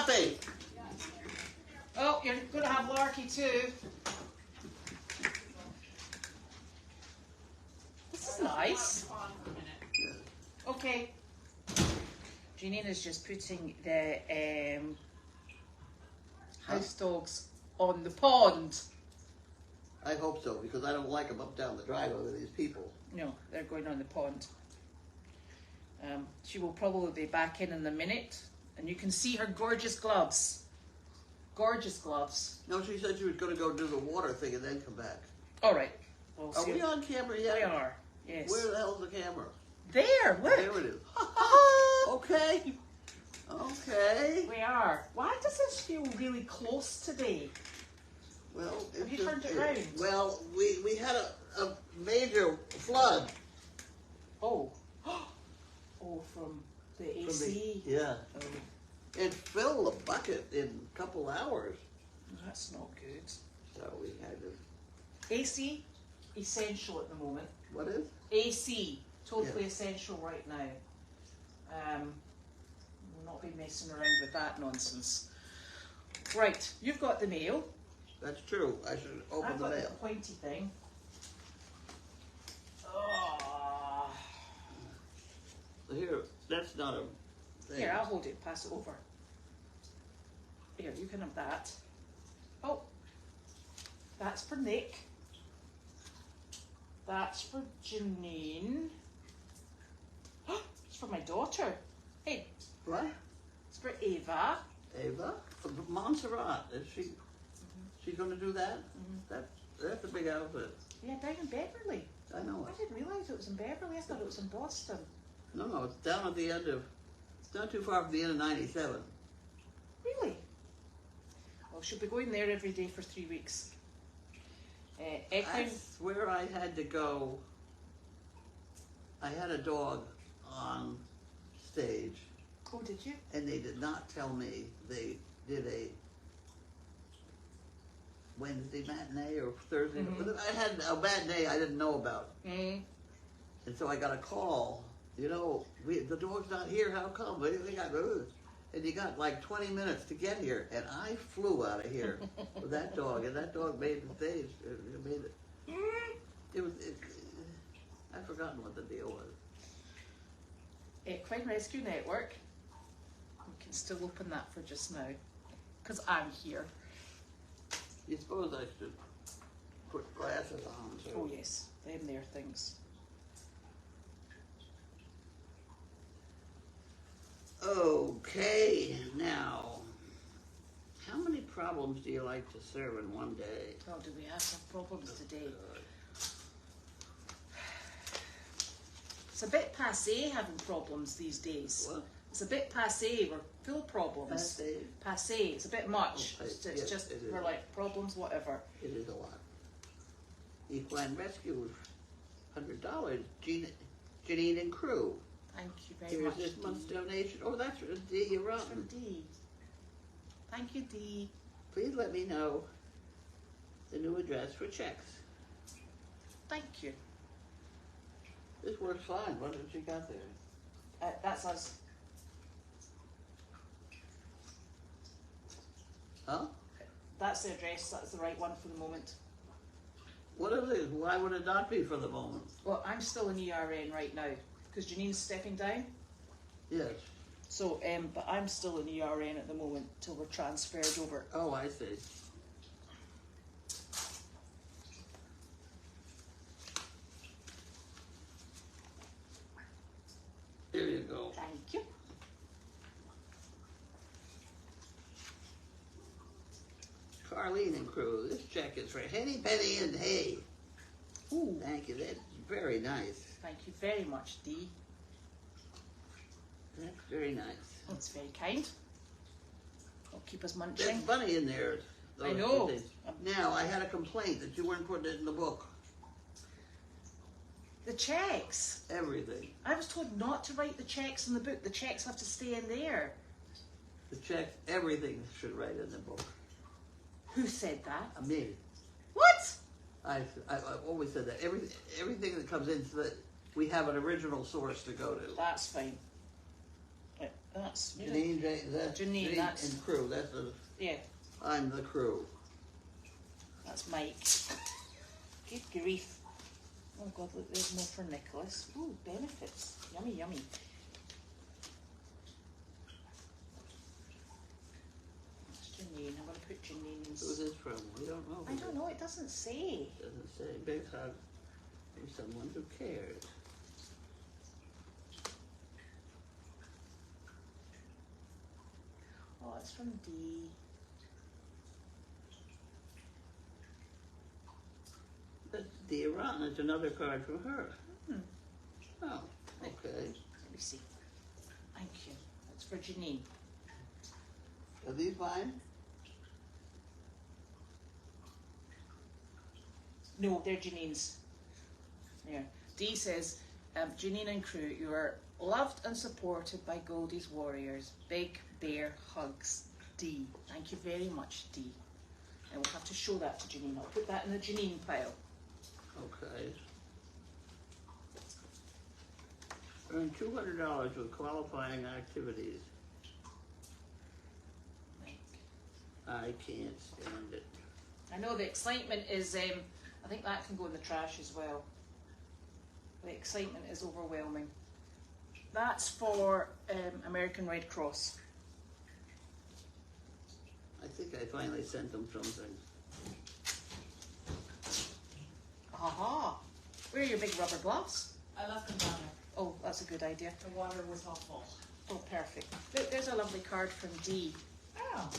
Fluffy. Oh, you're going to have Larky too. This is nice. Okay. Janine is just putting the house dogs on the pond. I hope so, because I don't like them up down the driveway with these people. No, they're going on the pond. She will probably be back in a minute, and you can see her gorgeous gloves. Gorgeous gloves. No, she said she was going to go do the water thing and then come back. All right. Are we on camera yet? We are. Yes. Where the hell's the camera? There. Look. There it is. Okay. Okay. We are. Why does this feel really close today? Well, have you turned it round? Well, we had a major flood. Oh. Oh, from the AC. Yeah. Oh. It filled a bucket in a couple hours. That's not good. So we had to. AC, essential at the moment. What is? AC, totally essential right now. We'll not be messing around with that nonsense. Right, you've got the mail. That's true. I should open the mail. I've got the pointy thing. Oh. Here, that's not a thing. Here, I'll hold it, pass it over. Here, you can have that. Oh, that's for Nick. That's for Janine. It's for my daughter. Hey. What? It's for Ava. Ava? From Montserrat. Is she? She's going to do that? That's a big outfit. Yeah, down in Beverly. I know it. I didn't realise it was in Beverly. I thought it was in Boston. No, it's down at the end of, it's not too far from the end of 97. Really? Well, she'll be going there every day for 3 weeks. I swear I had to go, I had a dog on stage. Oh, did you? And they did not tell me they did a Wednesday matinee or Thursday. I had a matinee I didn't know about. And so I got a call. You know, the dog's not here. How come? And you got like 20 minutes to get here. And I flew out of here with that dog. And that dog made the stage. It made it. I've forgotten what the deal was. Equine Rescue Network. We can still open that for just now. Because I'm here. You suppose I should put glasses on, too. Oh, yes. Them there things. Okay, now, how many problems do you like to serve in one day? Oh, do we have some problems today? It's a bit passé having problems these days. What? It's a bit passé. We're full of problems. Passé? Passé. It's a bit much. Oh, It's yes, just, it is. we're like, problems, whatever. It is a lot. Equine Rescue, $100. Janine and crew. Thank you very Here's much. this month's donation. Oh, that's for D. You're That's from rotten. D. Thank you, D. Please let me know the new address for checks. Thank you. This works fine. What have you got there? That's us. Huh? That's the address. That's the right one for the moment. What is it? Why would it not be for the moment? Well, I'm still an ERN right now because Janine's stepping down. Yes. So, but I'm still an ERN at the moment till we're transferred over. Oh, I see. There you go. Thank you. Carlene and crew, this check is for Henny Penny and Hay. Ooh. Thank you. That's very nice. Thank you very much, Dee. That's very nice. That's very kind. I'll keep us munching. There's money in there. I know. Now, I had a complaint that you weren't putting it in the book. The checks. Everything. I was told not to write the checks in the book. The checks have to stay in there. The checks, everything should write in the book. Who said that? Me. What? I've always said that. Everything that comes in, so that we have an original source to go to. That's fine. That's Janine, that's Janine, that's and crew. That's the. Yeah. I'm the crew. That's Mike. Good grief. Oh God, look, there's more for Nicholas. Ooh, benefits. Yummy, yummy. That's Janine. I'm going to put Janine's. Who's this from? We don't know. I don't know. It doesn't say. It doesn't say. Big hug from someone who cares. Oh, it's from D. That's the Iran. It's another card from her. Hmm. Oh, okay. Let me see. Thank you. That's for Janine. Are these mine? No, they're Janine's. There. D says, Janine and crew, you are loved and supported by Goldy's warriors. Big bear hugs. D. Thank you very much, D. And we'll have to show that to Janine. I'll put that in the Janine pile. Okay. Earn $200 with qualifying activities. I can't stand it. I know the excitement is, I think that can go in the trash as well. The excitement is overwhelming. That's for American Red Cross. I think I finally sent them something. Aha! Where are your big rubber gloves? I left them down there. Oh, that's a good idea. The water was all full. Oh, perfect. Look, there's a lovely card from D. Oh,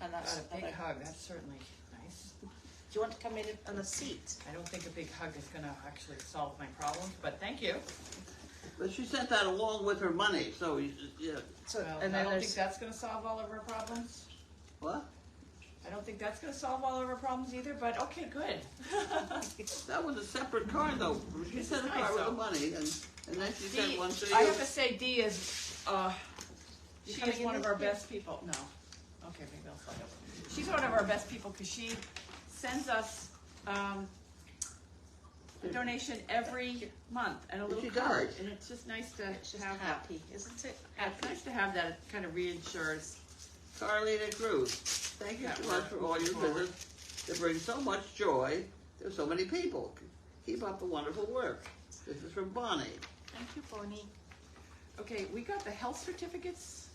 And that's got a big another- hug. That's certainly nice. Do you want to come in on a seat? I don't think a big hug is going to actually solve my problems, but thank you. But she sent that along with her money, so yeah. So, Well, and I then don't there's think that's going to solve all of our problems. What? I don't think that's going to solve all of our problems either, but okay, good. That was a separate card though. She This sent is a nice, card with though. the money, and then she sent D, one to you. I have to say D is, You she gonna is give one me of our the- best people. No. Okay, maybe I'll slide over. She's one of our best people because she sends us a donation every month and a little She card. does. And it's just nice to it's just have that. happy, isn't it? Yeah, it's nice to have that. It kind of reinsures. Carlene and Cruz, thank you Yeah, so much for all your forward. visits. It brings so much joy. There's so many people. Keep up the wonderful work. This is from Bonnie. Thank you, Bonnie. Okay, we got the health certificates.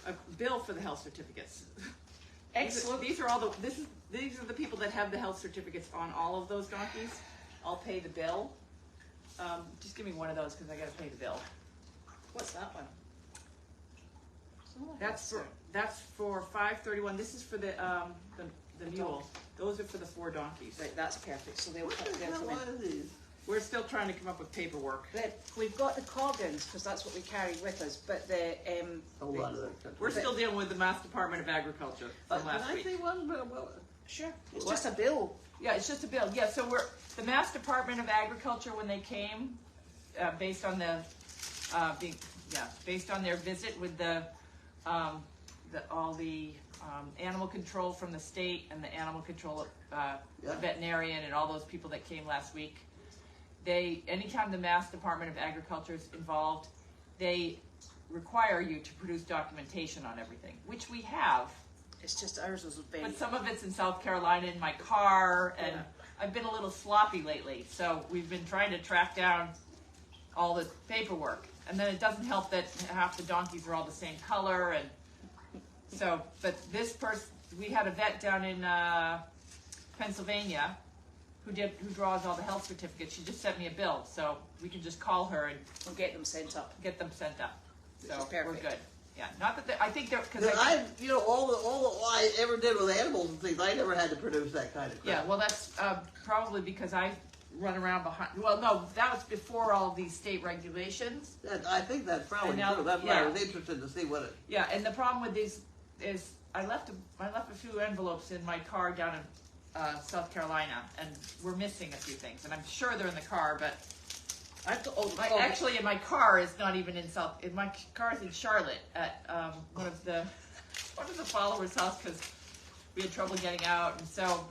A bill for the health certificates. Excellent. These are all the. These are the people that have the health certificates on all of those donkeys. I'll pay the bill. Just give me one of those because I got to pay the bill. What's that one? That's for 531. This is for the mule. Those are for the 4 donkeys. Right, that's perfect. So they'll What the they'll hell come in. are these? We're still trying to come up with paperwork. But we've got the Coggins because that's what we carried with us. But the Hold on a second. We're still dealing with the Mass Department of Agriculture from Can last I week. see one? sure, it's What? just a bill. Yeah, it's just a bill. Yeah, so the Mass Department of Agriculture when they came, based on based on their visit with all the animal control from the state and the animal control veterinarian and all those people that came last week. Anytime the Mass Department of Agriculture is involved, they require you to produce documentation on everything, which we have. It's just ours was very. But some of it's in South Carolina in my car, and I've been a little sloppy lately. So we've been trying to track down all the paperwork. And then it doesn't help that half the donkeys are all the same color. And so, but this person, we had a vet down in Pennsylvania who draws all the health certificates. She just sent me a bill. So we can just call her and We'll get them sent up. get them sent up. So is we're perfect. good. Yeah, not that I think they're because all I ever did with animals and things, I never had to produce that kind of crap. yeah. Well, that's probably because I run around behind. Well, no, that was before all these state regulations. I think that's probably And now- true. That's why I yeah. was interested to see what it. Yeah, and the problem with these is I left a few envelopes in my car down in South Carolina, and we're missing a few things, and I'm sure they're in the car, but. Actually, in my car is not even in my car is in Charlotte at one of the followers' house because we had trouble getting out, and so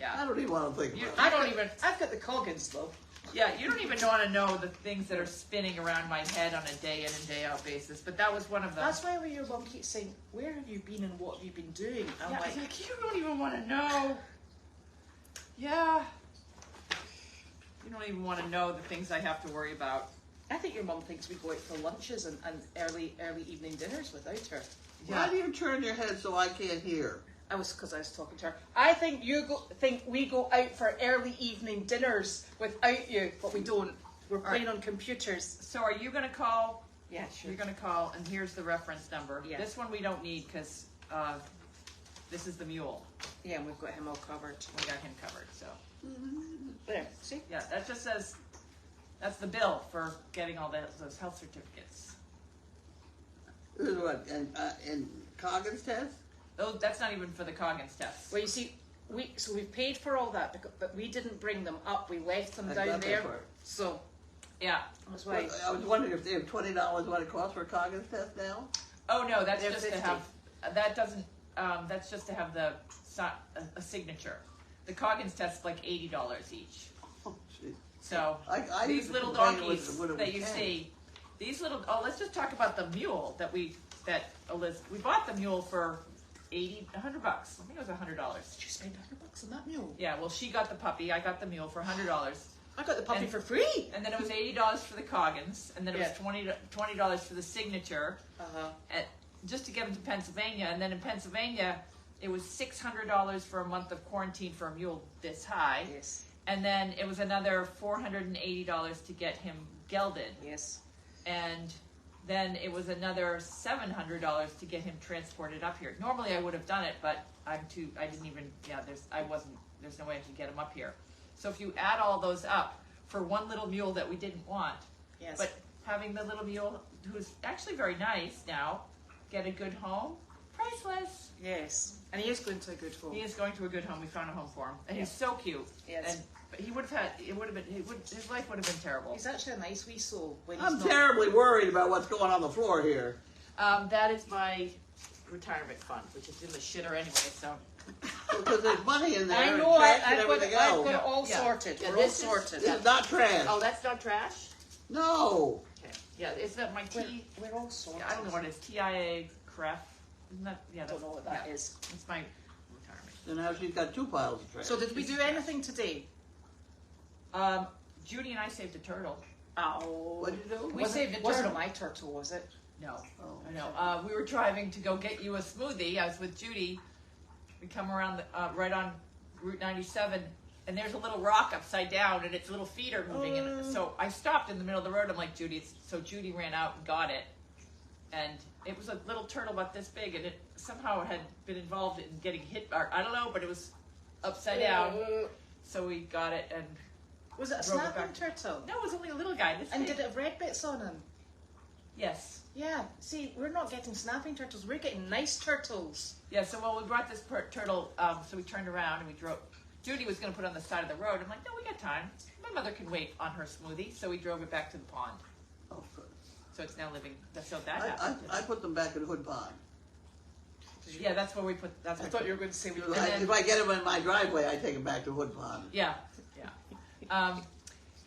Yeah. I don't even want to think about it. I don't even. I've got the Coggins though. Yeah, you don't even want to know the things that are spinning around my head on a day in and day out basis. But that was one of them. That's why when your mum keeps saying, "Where have you been and what have you been doing?" I'm Yeah, like, you don't even want to know. Yeah. You don't even want to know the things I have to worry about. I think your mum thinks we go out for lunches and early evening dinners without her. Why do you turn your head so I can't hear? Because I was talking to her. I think think we go out for early evening dinners without you, but we don't. We're playing on computers. So are you going to call? Yeah, sure. You're going to call, and here's the reference number. Yeah. This one we don't need because this is the mule. Yeah, and we've got him all covered. We got him covered. So There, see? yeah, that just says that's the bill for getting all those health certificates. This is what, and Coggins test? That's not even for the Coggins test. Well, you see, we paid for all that, but we didn't bring them up. We left them I down got that there. part. So Yeah. that's why. I was wondering if they have $20 what it costs for a Coggins test now? Oh no, that's They're just 50. to have. That doesn't. That's just to have a signature. The Coggins test's like $80 each. Oh, gee. So I these used to little complain donkeys when it that was you 10. see, these little. Oh, let's just talk about the mule we bought the mule for $100. I think it was $100. Did you spend $100 on that mule? Yeah. Well, she got the puppy. I got the mule for $100. I got the puppy And- for free. And then it was $80 for the Coggins, and then it was $20 for the signature, just to get them to Pennsylvania. And then in Pennsylvania, it was $600 for a month of quarantine for a mule this high, Yes. and then it was another $480 to get him gelded, Yes. and then it was another $700 to get him transported up here. Normally I would have done it, but I didn't even. Yeah, there's no way I could get him up here. So if you add all those up for one little mule that we didn't want, Yes. but having the little mule who's actually very nice now get a good home, priceless. Yes. And he is going to a good home. He is going to a good home. We found a home for him, and Yeah. he's so cute. Yes. But he would have had. His life would have been terrible. He's actually a nice wee soul. When he's I'm not... terribly worried about what's going on the floor here. That is my retirement fund, which is in the shitter anyway. So Because there's money in there I and know. checks and I've got everything it. I've else. got it all Yeah. sorted. Yeah, We're all this is- sorted. This is not trash. oh, that's not trash. No. Okay. Yeah, is that my T? We're all sorted. Yeah, I don't know what it is. TIA CREF. Isn't that? Yeah, I don't know what that is. It's my retirement. So now she's got 2 piles of trash. So did we do anything today? Judy and I saved a turtle. Oh. What'd you do? We saved a Wasn't turtle. my turtle, was it? No. Oh. I know. We were driving to go get you a smoothie. I was with Judy. We come around right on Route 97, and there's a little rock upside down, and its little feet are moving. And so I stopped in the middle of the road. I'm like, Judy. So Judy ran out and got it, and it was a little turtle about this big, and it somehow had been involved in getting hit. Or, I don't know, but it was upside down. So we got it, and Was it a Drove it snapping back. turtle? no, it was only a little guy. This And big. did it have red bits on him? Yes. Yeah. See, we're not getting snapping turtles. We're getting nice turtles. Yeah, so we brought this turtle, so we turned around and we drove. Judy was going to put it on the side of the road. I'm like, no, we got time. My mother can wait on her smoothie, so we drove it back to the pond. Oh, good. So it's now living. So that happened. I put them back in Hood Pond. Yeah, that's where we put. That's I where thought you were going to say we Because And then- if I get them in my driveway, I take them back to Hood Pond. Yeah, yeah.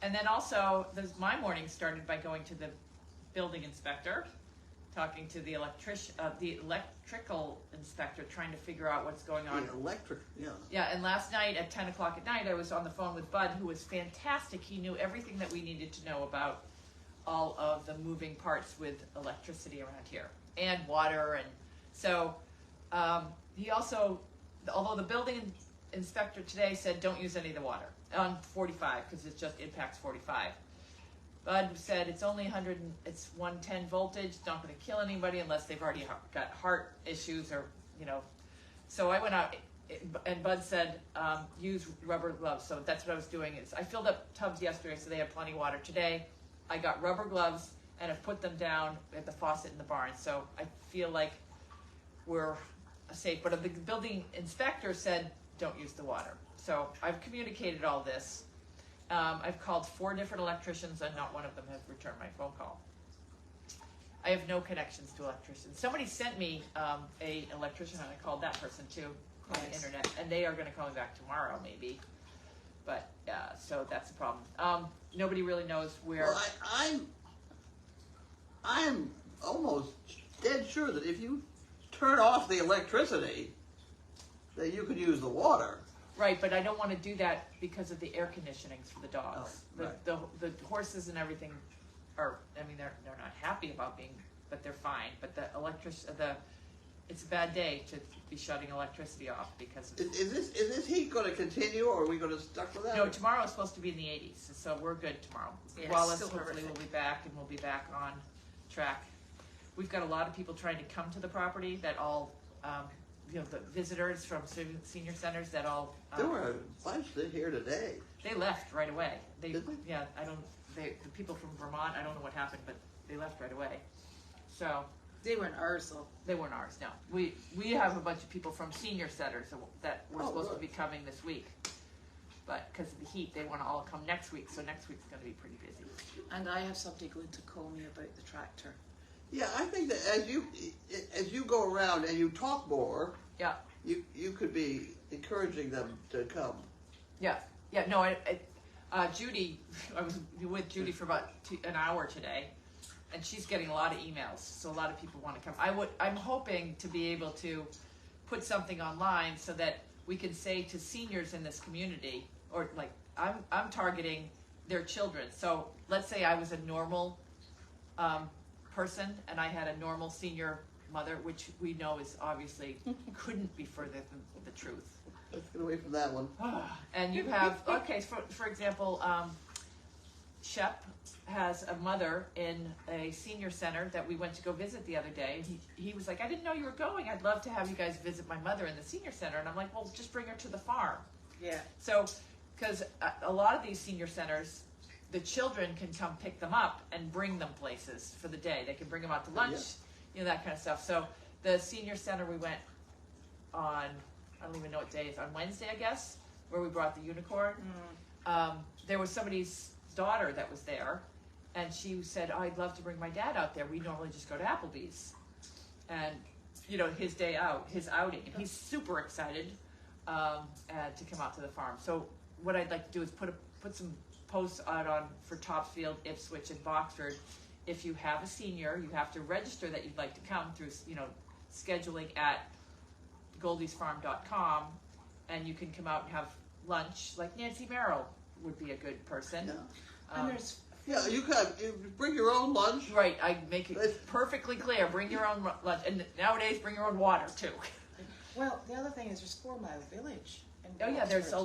And then also, my morning started by going to the building inspector, talking to the electrical inspector, trying to figure out what's going on. The electric, yeah. Yeah, and last night at 10 o'clock at night, I was on the phone with Bud, who was fantastic. He knew everything that we needed to know about all of the moving parts with electricity around here and water. And so he also, although the building inspector today said don't use any of the water on 45 because it just impacts 45. Bud said it's only 110 voltage. It's not going to kill anybody unless they've already got heart issues or, So I went out and Bud said use rubber gloves. So that's what I was doing. I filled up tubs yesterday so they have plenty of water. Today I got rubber gloves and have put them down at the faucet in the barn. So I feel like we're safe. But the building inspector said don't use the water. So I've communicated all this. I've called 4 different electricians and not one of them has returned my phone call. I have no connections to electricians. Somebody sent me a electrician, and I called that person too on the internet, and they are going to call me back tomorrow, maybe. But so that's the problem. Nobody really knows where. Well, I'm almost dead sure that if you turn off the electricity, that you could use the water. Right, but I don't want to do that because of the air conditionings for the dogs. Oh, right. The horses and everything are. I mean, they're not happy about being, but they're fine. But it's a bad day to be shutting electricity off because of. Is this heat going to continue, or are we going to stuck with that? No, tomorrow is supposed to be in the 80s, so we're good tomorrow. Yeah, Wallace still hopefully horrific. will be back, and we'll be back on track. We've got a lot of people trying to come to the property that all, the visitors from senior centers that all. There were a bunch that here today. They left right away. Did they? Yeah, the people from Vermont, I don't know what happened, but they left right away. So. They weren't ours though. They weren't ours, no. We have a bunch of people from senior centers that were supposed to be coming this week. But because of the heat, they want to all come next week, so next week's going to be pretty busy. And I have somebody going to call me about the tractor. Yeah, I think that as you go around and you talk more, Yeah. you could be encouraging them to come. Yeah, no, Judy, I was with Judy for about an hour today, and she's getting a lot of emails, so a lot of people want to come. I'm hoping to be able to put something online so that we can say to seniors in this community, or like I'm targeting their children. So let's say I was a normal person and I had a normal senior mother, which we know is obviously couldn't be further than the truth. Let's get away from that one. And you have, okay, for example, Shep has a mother in a senior center that we went to go visit the other day. He was like, I didn't know you were going. I'd love to have you guys visit my mother in the senior center. And I'm like, well, just bring her to the farm. Yeah. So, because a lot of these senior centers, the children can come pick them up and bring them places for the day. They can bring them out to lunch, that kind of stuff. So the senior center we went on, I don't even know what day it is, on Wednesday, I guess, where we brought the unicorn. There was somebody's daughter that was there, and she said, I'd love to bring my dad out there. We normally just go to Applebee's. And, his day out, his outing. And he's super excited to come out to the farm. So what I'd like to do is put some posts out for Topsfield, Ipswich, and Boxford. If you have a senior, you have to register that you'd like to come through, scheduling at goldysfarm.com, and you can come out and have lunch. Like Nancy Merrill would be a good person. Yeah. And there's You bring your own lunch. Right, I make it perfectly clear. Bring your own lunch, and nowadays bring your own water too. well, the other thing is there's 4 Mile Village. Oh yeah, there's a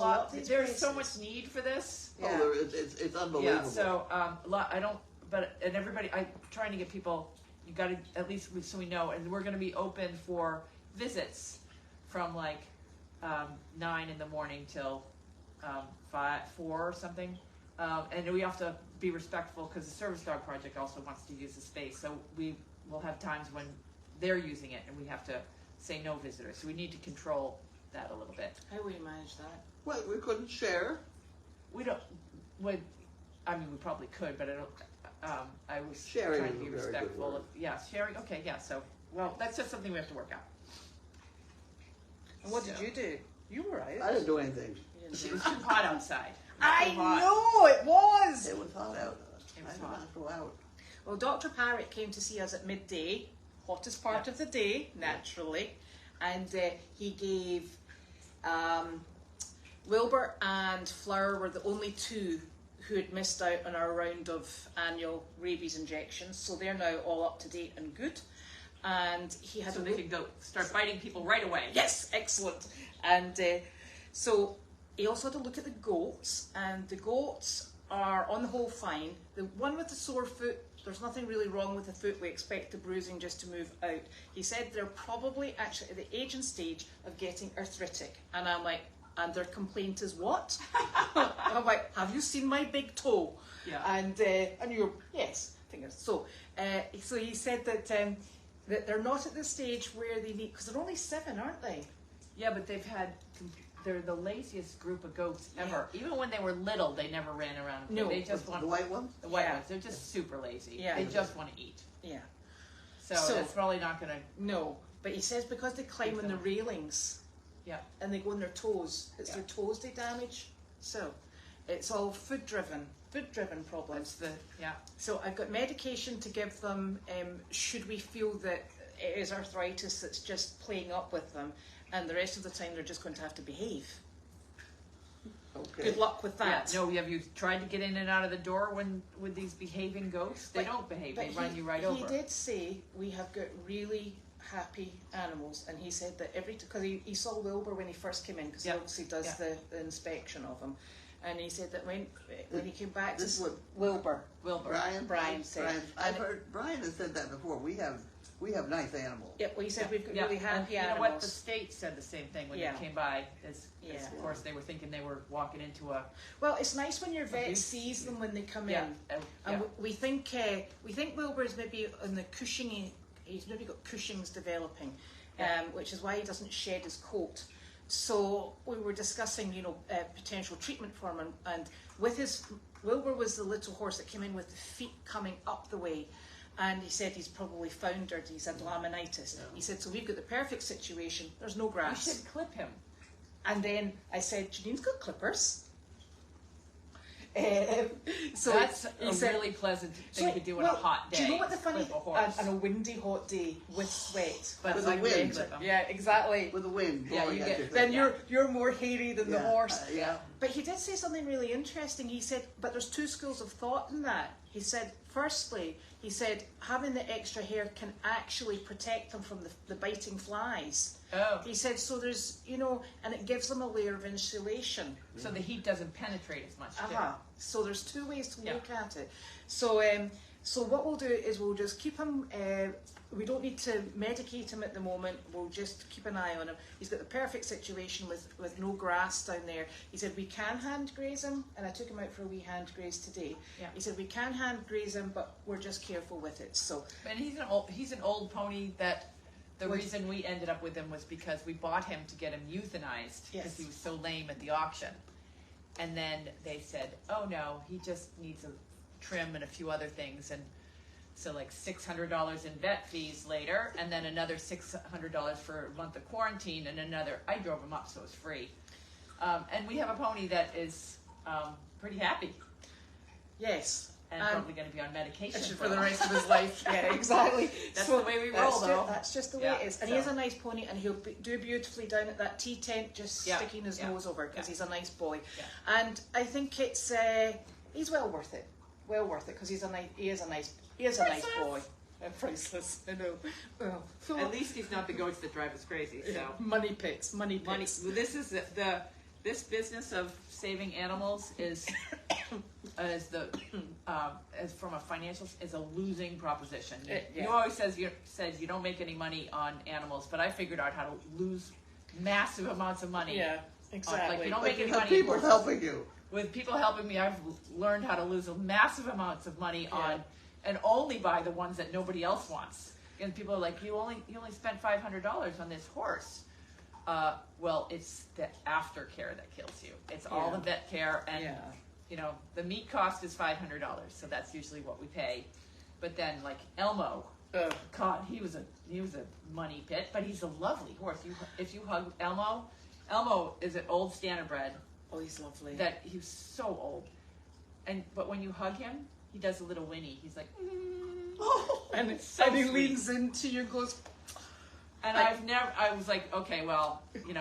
lot. There's so much need for this. Yeah. Oh, it's unbelievable. Yeah. So a lot. I don't. But everybody, I'm trying to get people. You got to at least so we know, and we're going to be open for visits from like 9 in the morning till 4 or something. And we have to be respectful because the Service Dog Project also wants to use the space. So we will have times when they're using it and we have to say no visitors. So we need to control that a little bit. How will you manage that? Well, we couldn't share. We don't, we probably could, but I don't, I was Sharing trying to is be a very good respectful word. of, sharing, okay, yeah, so, well, that's just something we have to work out. And what did you do? You were out. I didn't do anything. You didn't It do was too hot outside. I Too hot. know it was. It was hot out. It was I did hot. not go out. Well, Dr. Parrott came to see us at midday, hottest part of the day, naturally, and he gave Wilbur and Flower were the only 2 who had missed out on our round of annual rabies injections, so they're now all up to date and good. And he had So they can go start biting people right away. Yes, excellent. And so he also had to look at the goats, and the goats are on the whole fine. The one with the sore foot, there's nothing really wrong with the foot. We expect the bruising just to move out. He said they're probably actually at the age and stage of getting arthritic. And I'm like, and their complaint is what? I'm like, have you seen my big toe? Yeah. And you're, yes, fingers. So he said that they're not at the stage where they need, because they're only 7, aren't they? Yeah, but they've had they're the laziest group of goats ever. Even when they were little, they never ran around. No. They just want the white ones. the white Yeah. ones. They're just super lazy. Yeah. They just want to eat. Yeah. So that's probably not going to. No, but he says because they climb on the railings. Yeah. And they go on their toes. It's their toes they damage. So it's all food driven problems. So I've got medication to give them. Should we feel that it is arthritis that's just playing up with them, and the rest of the time they're just going to have to behave. Okay. Good luck with that. Yeah. No, have you tried to get in and out of the door with these behaving goats? They don't behave. They run you right over. He did say we have got really happy animals, and he said that because he saw Wilbur when he first came in, because he obviously does the inspection of him, and he said that when he came back, This is Wilbur. Brian said. I've heard Brian has said that before. We have nice animals. Yeah, well, he said we've got really happy and you animals. know what? The state said the same thing when they came by. Of course, they were thinking they were walking into a. Well, it's nice when your vet sees them when they come in, and we think Wilbur's maybe on the Cushing. He's maybe got Cushing's developing, which is why he doesn't shed his coat. So we were discussing, potential treatment for him, and with Wilbur was the little horse that came in with the feet coming up the way. And he said he's probably foundered. He's had laminitis. Yeah. He said, so we've got the perfect situation. There's no grass. We should clip him. And then I said, Janine's got clippers. So that's a really pleasant thing to do on a hot day. Do you know what the funny on a windy hot day with sweat? But with the wind. Yeah, exactly. With the wind. Yeah, then you're more hairy than the horse. Yeah. But he did say something really interesting. He said, but there's two schools of thought in that. He said, firstly, having the extra hair can actually protect them from the biting flies. Oh. He said, so there's, and it gives them a layer of insulation. So the heat doesn't penetrate as much. So there's two ways to look at it. So what we'll do is we'll just keep him, we don't need to medicate him at the moment. We'll just keep an eye on him. He's got the perfect situation with no grass down there. He said we can hand graze him, and I took him out for a wee hand graze today. Yeah. He said we can hand graze him, but we're just careful with it. So. And he's an old pony that the reason we ended up with him was because we bought him to get him euthanized because he was so lame at the auction. And then they said, oh no, he just needs a trim and a few other things. And so like $600 in vet fees later, and then another $600 for a month of quarantine, and I drove him up so it was free. And we have a pony that is pretty happy. Yes. And probably going to be on medication for the rest of his life. Yeah, exactly. That's the way we roll, though. That's just the way it is. And he is a nice pony, and he'll do beautifully down at that tea tent, just sticking his nose over, because he's a nice boy. Yeah. And I think he's well worth it. Well worth it, because he is a nice boy. Priceless, I know. Well, at least he's not the goats that drive us crazy. So money pits. Well, this is this business of saving animals is as from a financial is a losing proposition. You always says you don't make any money on animals, but I figured out how to lose massive amounts of money. Yeah, exactly. Like you don't make any money. People helping you. With people helping me, I've learned how to lose massive amounts of money on, and only buy the ones that nobody else wants. And people are like, you only spent $500 on this horse. Well, it's the aftercare that kills you. It's all the vet care, and the meat cost is $500, so that's usually what we pay. But then, like Elmo, God, he was a money pit, but he's a lovely horse. If you hug Elmo is an old standardbred. Oh, he's lovely. That he's so old, but when you hug him, he does a little whinny. He's like, and he leans into you, goes. And I was like, okay, well, we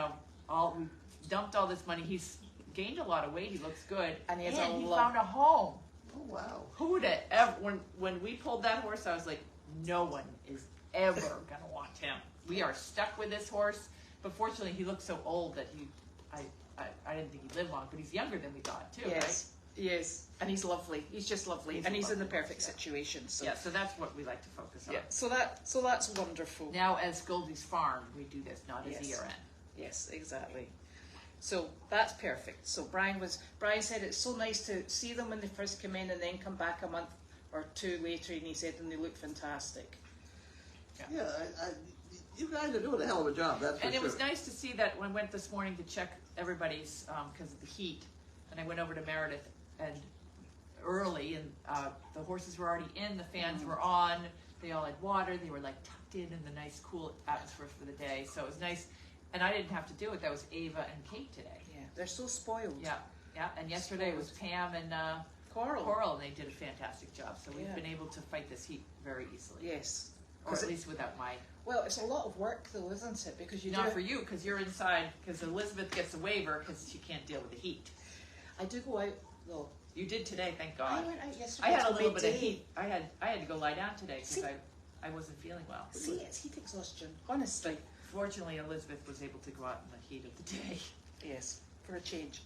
dumped all this money. He's gained a lot of weight. He looks good. And he found a home. Oh, wow. Who would have ever, when we pulled that horse, I was like, no one is ever going to want him. We are stuck with this horse. But fortunately, he looks so old that I didn't think he'd live long, but he's younger than we thought, too, right? Yes, and he's lovely. He's just lovely, and he's in the perfect situation. So so that's what we like to focus on. Yeah, so that's wonderful. Now, as Goldy's farm, we do this, not as ERN. Yes, exactly. So that's perfect. So Brian said it's so nice to see them when they first come in, and then come back a month or two later, and he said, and they look fantastic. Yeah, You guys are doing a hell of a job. That's for And it sure. was nice to see that when I went this morning to check everybody's because of the heat, and I went over to Meredith and early, and the horses were already in, the fans were on, they all had water, they were like tucked in the nice cool atmosphere for the day, so it was nice. And I didn't have to do it. That was Ava and Kate today. Yeah, they're so spoiled. Yeah, yeah. And yesterday it was Pam and Coral, and they did a fantastic job. So we've been able to fight this heat very easily. Yes. Or at least without my... Well, it's a lot of work though, isn't it? Because you Not for you, because you're inside, because Elizabeth gets a waiver because she can't deal with the heat. I do go out though. You did today, thank I God. went out yesterday. I had a till little bit of midday. heat. I had to go lie down today See? because I wasn't feeling well. See, it's heat exhaustion. Honestly. Fortunately, Elizabeth was able to go out in the heat of the day. Yes, for a change.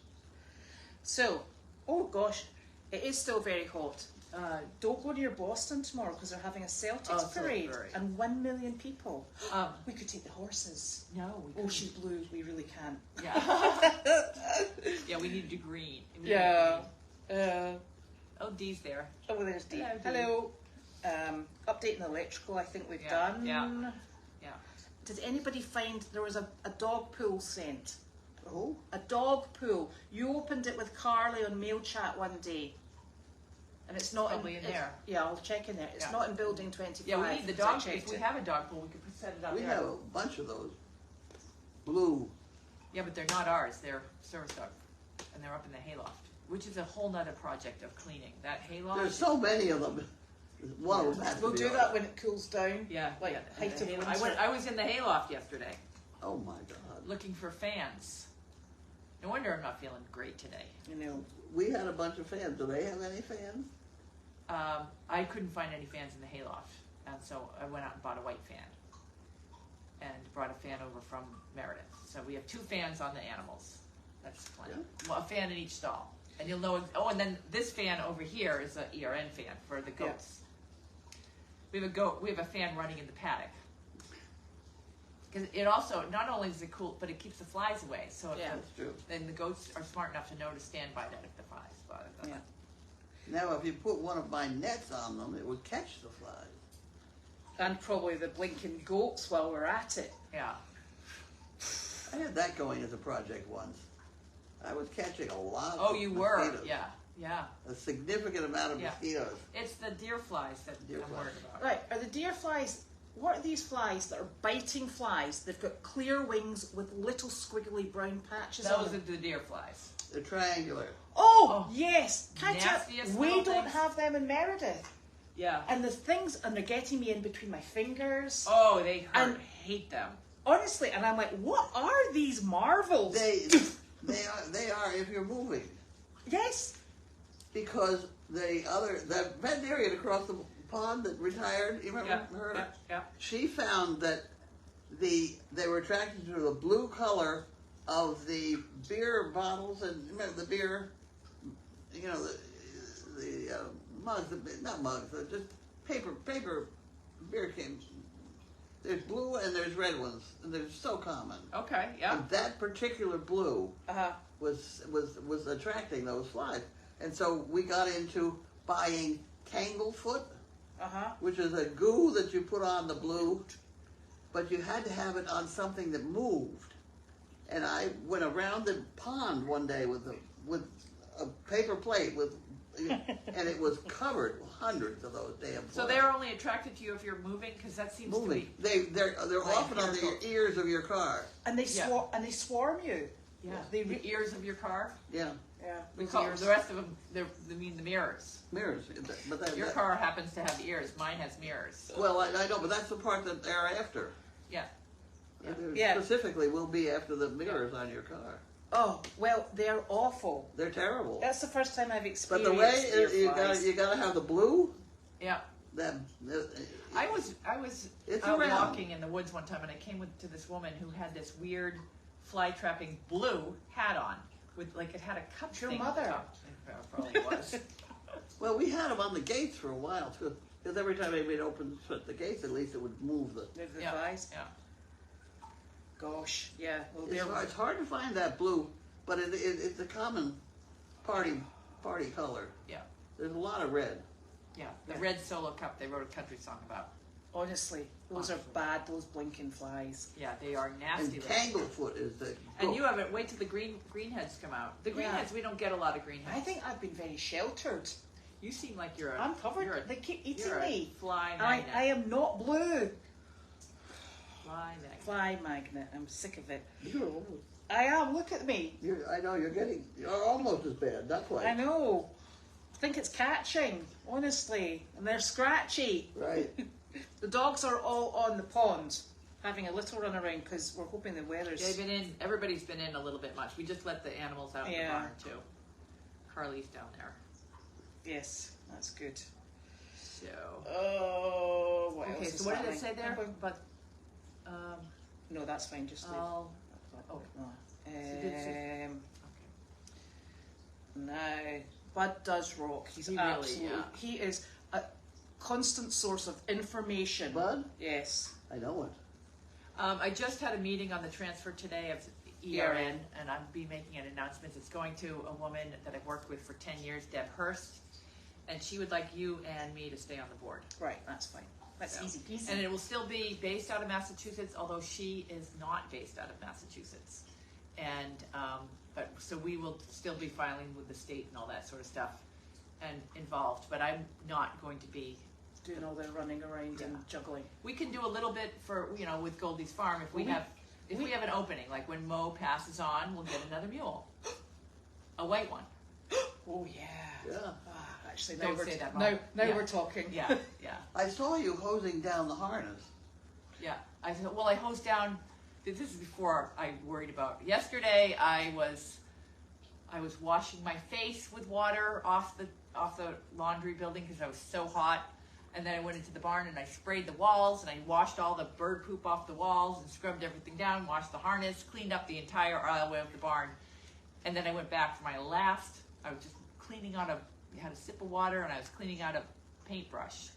So, oh gosh, it is still very hot. Don't go near Boston tomorrow because they're having a Celtics parade and 1 million people. We could take the horses. No, we couldn't. Ocean blue, we really can't. Yeah. Yeah, we need to green. Yeah. Oh, Dee's there. Oh, there's Dee. Hello, Dee. Hello. Updating the electrical, I think we've Yeah, done. yeah. Did anybody find there was a dog pool sent? Oh, A dog pool. You opened it with Carly on mail chat one day. And it's not Probably in there. Yeah, I'll check in there. It's Yeah. not in building 25. Yeah, we need the 'cause I dog. checked If we it. have a dog pool, we could set it up we there. have a bunch of those. Blue. Yeah, but they're not ours. They're service dog, and they're up in the hayloft, which is a whole nother project of cleaning. That hayloft. There's so many of them. One of them has to We'll be do ours. that when it cools down. Yeah, Like yeah. height of winter. I was in the hayloft yesterday Oh my God. looking for fans. No wonder I'm not feeling great today. You know. We had a bunch of fans. Do they have any fans? I couldn't find any fans in the hayloft, and so I went out and bought a white fan, and brought a fan over from Meredith. So we have 2 fans on the animals. That's plenty. Yeah. Well, a fan in each stall, and you'll know. Oh, and then this fan over here is a ERN fan for the goats. We have a goat. We have a fan running in the paddock. Because it also, not only is it cool, but it keeps the flies away. So if Yeah. That's true. then the goats are smart enough to know to stand by that if the flies bother them. Yeah. Now, if you put one of my nets on them, it would catch the flies. And probably the blinking goats while we're at it. Yeah. I had that going as a project once. I was catching a lot Oh, of you were. mosquitoes. Yeah. Yeah. A significant amount of Yeah. mosquitoes. It's the deer flies that Deer I'm flies. worried about. Right, are the deer flies, what are these flies that are biting flies? They've got clear wings with little squiggly brown patches on Those are them. the deer flies. They're triangular. Oh, Oh, yes! nastiest We little don't things. have them in Meredith. Yeah. And the things, and they're getting me in between my fingers. Oh, they hurt. And- Hate them. Honestly, and I'm like, what are these marvels? They are if you're moving. Yes. Because the veterinarian across the pond that retired, you remember her? Yeah. Yeah. She found that they were attracted to the blue color of the beer bottles and remember the beer, you know, the mugs, not mugs, just paper beer cans. There's blue and there's red ones, and they're so common. Okay. Yeah. And that particular blue Uh-huh. was attracting those flies, and so we got into buying Tanglefoot, Uh-huh. which is a goo that you put on the blue, but you had to have it on something that moved. And I went around the pond one day with a paper plate and it was covered with hundreds of those damn flies. So they're only attracted to you if you're moving, because that seems moving. to be. They're Like often on the miracles. ears of your car. And they Yeah. swarm you. Yeah. They The ears of your car. Yeah, Yeah. We those call ears. the rest of them. They mean the mirrors. mirrors. But Your car happens to have ears. Mine has mirrors. Well, I know, but that's the part that they're after. Yeah. Yeah. Specifically, will be after the mirrors on your car. Oh, well, they're awful. They're terrible. That's the first time I've But experienced the way deer flies. you gotta have the blue. Yeah. That I was It's out around. walking in the woods one time, and I came to this woman who had this weird fly trapping blue hat on with like it had a cup Your thing mother. on top. It probably was. Well, we had them on the gates for a while too. Because every time anybody opened the gates, at least it would move the. The Yeah. flies. Yeah. Gosh, yeah. Well, It's hard to find that blue, but it's a common party color. Yeah. There's a lot of red. Yeah. The Yeah. red solo cup they wrote a country song about. Honestly, those are bad, those blinking flies. Yeah, they are nasty. And tanglefoot is the. And you haven't, wait till the greenheads come out. The greenheads, we don't get a lot of greenheads. I think I've been very sheltered. You seem like you're I'm covered. They keep eating you're me. A fly magnet. I am not blue. Fly magnet. Fly magnet. I'm sick of it. You're old. I am. Look at me. I know you're almost as bad. That's why. I know. I think it's catching, honestly, and they're scratchy. Right. The dogs are all on the pond, having a little run around because we're hoping the weather's. They've been in. Everybody's been in a little bit much. We just let the animals out in the barn too. Carly's down there. Yes, that's good. So. Oh, what Okay. else So what did happening? it say there? But. No, that's fine. Just leave. Oh. Okay. Now, Bud does rock. He's He absolutely. really, He is a constant source of information. Bud? Yes. I know it. I just had a meeting on the transfer today of ERN, and I'll be making an announcement. It's going to a woman that I've worked with for 10 years, Deb Hurst, and she would like you and me to stay on the board. Right, that's fine. That's easy peasy. And it will still be based out of Massachusetts, although she is not based out of Massachusetts. And, but so we will still be filing with the state and all that sort of stuff and involved, but I'm not going to be doing all the running around and juggling. We can do a little bit for, with Goldy's farm if we have an opening, like when Mo passes on, we'll get another mule, a white one. Oh yeah. Yeah. Actually, Don't say that, Mom. now we're talking. Yeah. I saw you hosing down the harness. Yeah. I said, well, I hosed down. This is before I worried about. Yesterday, I was washing my face with water off the laundry building because I was so hot. And then I went into the barn and I sprayed the walls and I washed all the bird poop off the walls and scrubbed everything down, washed the harness, cleaned up the entire aisleway of the barn. And then I went back for my last, I was just cleaning out had a sip of water and I was cleaning out a paintbrush.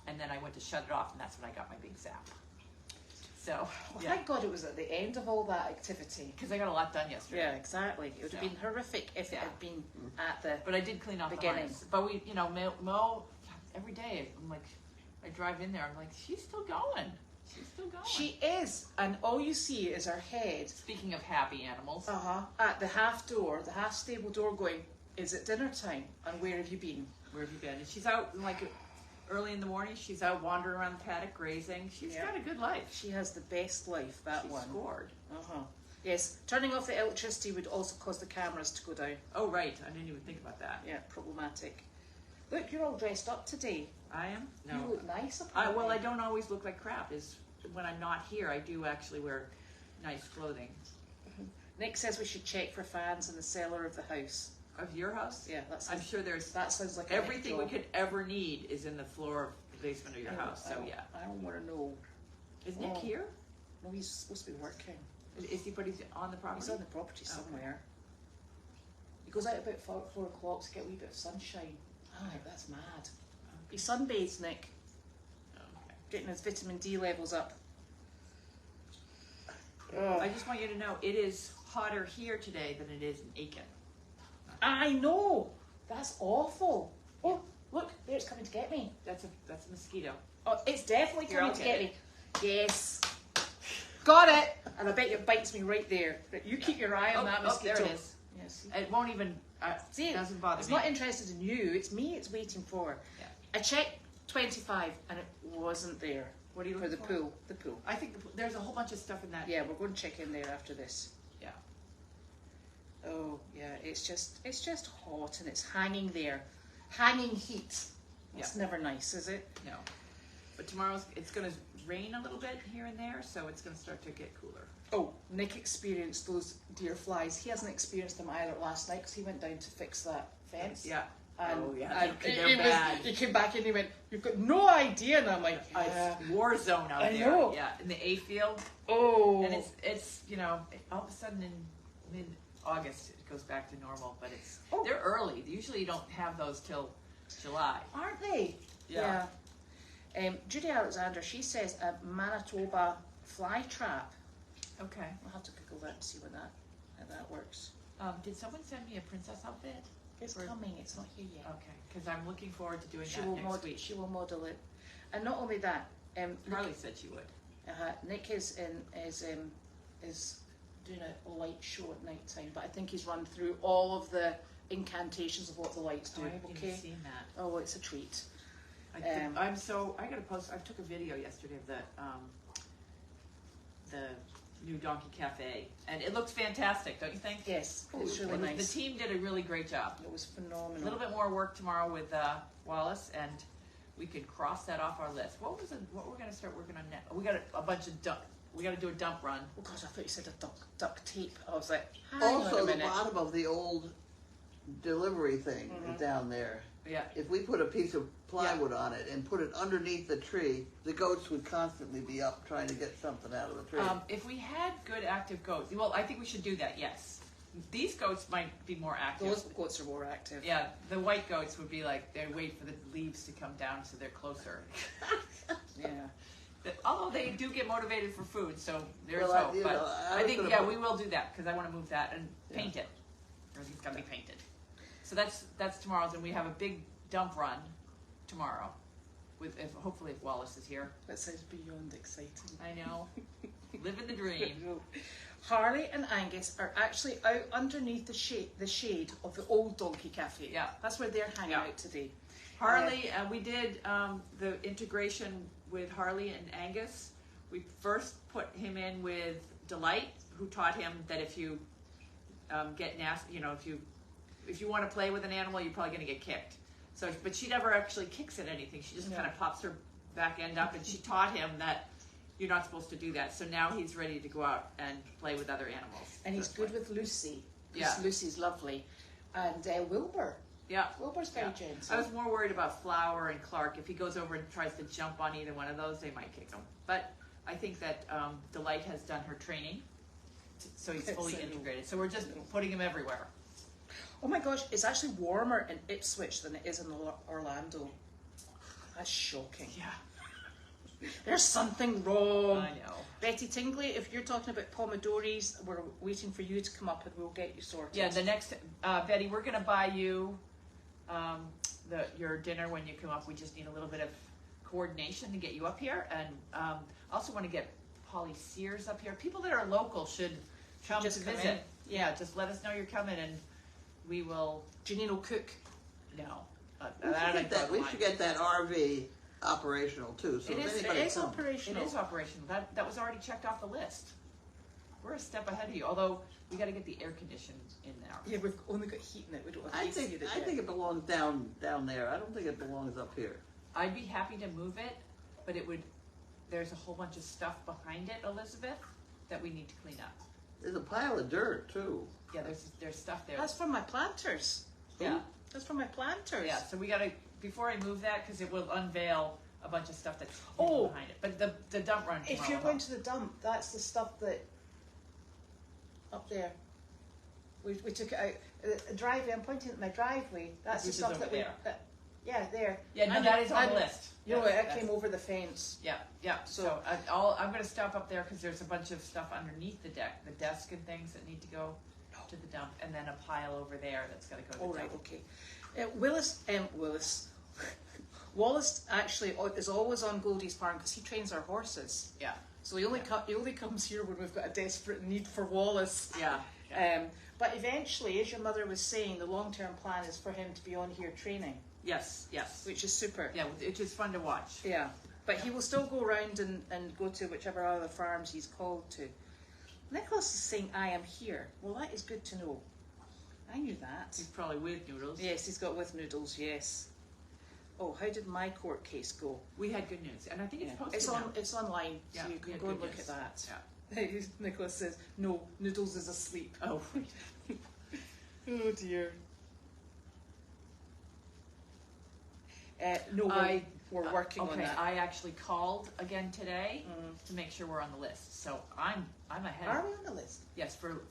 And then I went to shut it off and that's when I got my big zap. So, Thank God it was at the end of all that activity. Because I got a lot done yesterday. Yeah, exactly. It would have been horrific if it had been at the But I did clean off beginning. the harness. But we, Mo, every day, I'm like, I drive in there, I'm like, she's still going. She's still going. She is, and all you see is her head. Speaking of happy animals. At the half stable door going, is it dinner time? And where have you been? Where have you been? And she's out, early in the morning, she's out wandering around the paddock grazing. She's got a good life. She has the best life, that one. She scored. Yes, turning off the electricity would also cause the cameras to go down. Oh, right. I didn't even think about that. Yeah, problematic. Look, you're all dressed up today. I am? No. You look nice. Well, I don't always look like crap. When I'm not here, I do actually wear nice clothing. Nick says we should check for fans in the cellar of the house. Of your house? Yeah, I'm sure that sounds like everything we could ever need is in the floor of the basement of your house. So yeah. I don't want to know. Is Nick here? No, he's supposed to be working. Is he? But he's on the property. He's on the property somewhere. He goes out about 4 o'clock to get a wee bit of sunshine. That's mad. He sunbathes, Nick. Okay. Getting his vitamin D levels up. I just want you to know it is hotter here today than it is in Aiken. I know. That's awful. Oh, look, there it's coming to get me. That's a mosquito. Oh, it's definitely Here, coming I'll to get get me. Yes. Got it. And I bet it bites me right there. You keep your eye on that mosquito. There it is. Yes. It won't even. See, it doesn't bother it's me. not interested in you. It's me. It's waiting for. Yeah. I checked 25 and it wasn't there. What are you for looking the for? pool? The pool. I think there's a whole bunch of stuff in that. Yeah, we're going to check in there after this. Yeah. Oh yeah, it's just hot and it's hanging there, hanging heat. It's never nice, is it? No. But tomorrow it's going to rain a little bit here and there, so it's going to start to get cooler. Oh, Nick experienced those deer flies. He hasn't experienced them either last night because he went down to fix that fence. Yeah. And, and they're bad. He came back and he went, "You've got no idea." And I'm like, It's war zone out I there. know. Yeah, in the A field. Oh. And it's all of a sudden in mid-August it goes back to normal, but they're early. Usually you don't have those till July. Aren't they? Yeah. Judy Alexander, she says a Manitoba fly trap. Okay. I'll have to Google that and see how that works. Did someone send me a princess outfit? It's coming. It's not here yet. Okay, because I'm looking forward to doing She that will next week. She will model it, and not only that. Carly said she would. Nick is doing a light show at night time, but I think he's run through all of the incantations of what the lights do. I haven't Okay. even seen that. Oh, it's a treat. I gotta post. I took a video yesterday of the new Donkey Cafe, and it looks fantastic, don't you think? Yes, it's really The nice. team did a really great job. It was phenomenal. A little bit more work tomorrow with Wallace, and we could cross that off our list. What we're gonna start working on next? We got a bunch of dump. We got to do a dump run. Oh gosh, I thought you said a duct tape. I was like, hang Also, on a the minute. bottom of the old delivery thing is down there. Yeah. If we put a piece of plywood on it and put it underneath the tree, the goats would constantly be up trying to get something out of the tree. If we had good active goats, well, I think we should do that. Yes, these goats might be more active. Those goats are more active. Yeah, the white goats would be like they wait for the leaves to come down so they're closer. Yeah. Although they do get motivated for food, so there's Well, hope. you But know, I think gonna we will do that because I want to move that and paint it. Everything's got to be painted. So that's tomorrow's, and we have a big dump run tomorrow. Hopefully if Wallace is here. That sounds beyond exciting. I know, living the dream. Harley and Angus are actually out underneath the shade of the old Donkey Cafe. Yeah. That's where they're hanging out today. Harley, we did the integration with Harley and Angus. We first put him in with Delight, who taught him that if you get nasty, if you want to play with an animal, you're probably going to get kicked. So, but she never actually kicks at anything. She just kind of pops her back end up, and she taught him that you're not supposed to do that. So now he's ready to go out and play with other animals. And he's good with Lucy. Yeah. Lucy's lovely. And Wilbur. Yeah. Wilbur's very gentle. I was more worried about Flower and Clark. If he goes over and tries to jump on either one of those, they might kick him. But I think that Delight has done her training, so he's fully integrated. So we're just putting him everywhere. Oh my gosh, it's actually warmer in Ipswich than it is in Orlando. That's shocking. Yeah. There's something wrong. I know. Betty Tingley, if you're talking about Pomodoris, we're waiting for you to come up and we'll get you sorted. Yeah, the next, Betty, we're going to buy you your dinner when you come up. We just need a little bit of coordination to get you up here. And also want to get Polly Sears up here. People that are local should come Just to come visit. in. Yeah, just let us know you're coming and we will. Janine will cook. No. We should get that RV operational too. So It if is- anybody It is comes, operational. It is operational. That was already checked off the list. We're a step ahead of you. Although we got to get the air conditioning in there. Yeah, we've only got heat in it. We don't have I AC in think it I yet. think it belongs down there. I don't think it belongs up here. I'd be happy to move it, but it would. There's a whole bunch of stuff behind it, Elizabeth, that we need to clean up. There's a pile of dirt too. Yeah, there's stuff there. That's from my planters. Yeah. That's from my planters. Yeah, so we gotta, before I move that, because it will unveil a bunch of stuff that's Oh. behind it. But the dump run tomorrow. If you're going to the dump, that's the stuff that up there. We took it out. The driveway. I'm pointing at my driveway. That's Which the is stuff over that we. there. Yeah, there. Yeah, no, And that is on and the list. You know, Yes, it that's- came over the fence. Yeah, yeah. So I'm going to stop up there because there's a bunch of stuff underneath the desk and things that need to go to the dump, and then a pile over there that's got to go to the All dump. right, okay. Wallace actually is always on Goldy's farm because he trains our horses. Yeah, So he only comes here when we've got a desperate need for Wallace. yeah. But eventually, as your mother was saying, the long-term plan is for him to be on here training, Yes. which is super. Yeah, it's just fun to watch. Yeah. But he will still go around and go to whichever other farms he's called to. Nicholas is saying, I am here. Well, that is good to know. I knew that. He's probably with Noodles. Yes, he's got with Noodles, yes. Oh, how did my court case go? We had good news, and I think it's posted It's now. it's online, Yeah, so you we can had go and good look news. at that. Yeah. Nicholas says, no, Noodles is asleep. Oh, Oh dear. No, we're working on okay, that. I actually called again today to make sure we're on the list. So I'm ahead. Are we on the list? Yes, for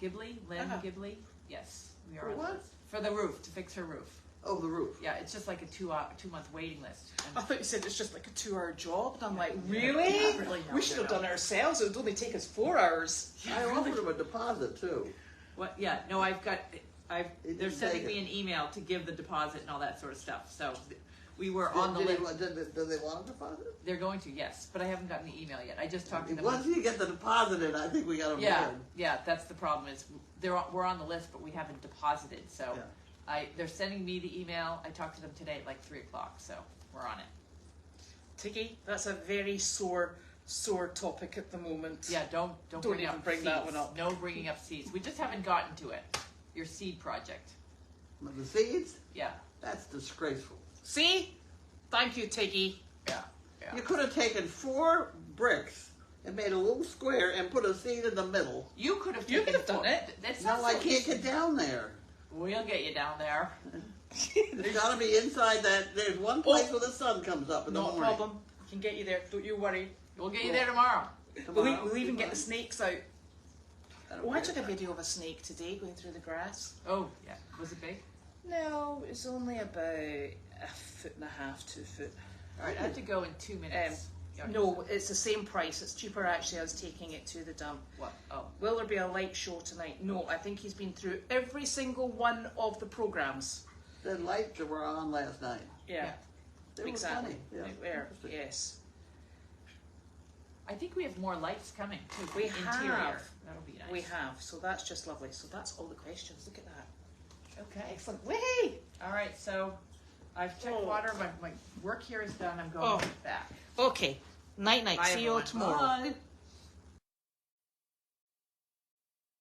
Ghibli, Lynn Ghibli. Yes, we are For on the what? list. For the roof, to fix her roof. Oh, the roof. Yeah, it's just like a 2-month waiting list. I And thought you said it's just like a 2-hour job, and I'm like, really? Yeah, really? No, We should have no. done it ourselves. It would only take us 4 hours. I offered him a deposit too. what? Yeah, no, they're didn't sending take me it. an email to give the deposit and all that sort of stuff. So we were on the list. Do they want a deposit? They're going to, yes, but I haven't gotten the email yet. I just talked to them. Once you get the deposit in, I think we got them Yeah, that's the problem is we're on the list, but we haven't deposited. So they're sending me the email. I talked to them today at like 3 o'clock, so we're on it. Tiggy, that's a very sore topic at the moment. Yeah, don't even bring seeds. that one up. No bringing up seeds. We just haven't gotten to it. Your seed project. The seeds? Yeah. That's disgraceful. See? Thank you, Tiggy. Yeah. You could have taken 4 bricks and made a little square and put a seed in the middle. You could have. You could have done it. That's No, I can't get down there. We'll get you down there. There's got to be inside that. There's one place where the sun comes up in the morning. Not a problem. We can get you there. Don't you worry. We'll get you there tomorrow. We'll even get the snakes out. Oh, I took a video of a snake today going through the grass. Oh, yeah. Was it big? No, it was only about 1.5 foot, 2 foot. All right, I have to go in 2 minutes. No, it's the same price. It's cheaper actually as taking it to the dump. What? Oh. Will there be a light show tonight? No, I think he's been through every single one of the programs. The lights that were on last night. Yeah. They were Exactly. funny. They were. Yes. I think we have more lights coming too. We Interior. have. That'll be nice. We have. So that's just lovely. So that's all the questions. Look at that. Okay. Excellent. Way! All right, so I've checked water. My work here is done. I'm going back. Okay. Night night. Bye, See you all everyone. tomorrow. Bye.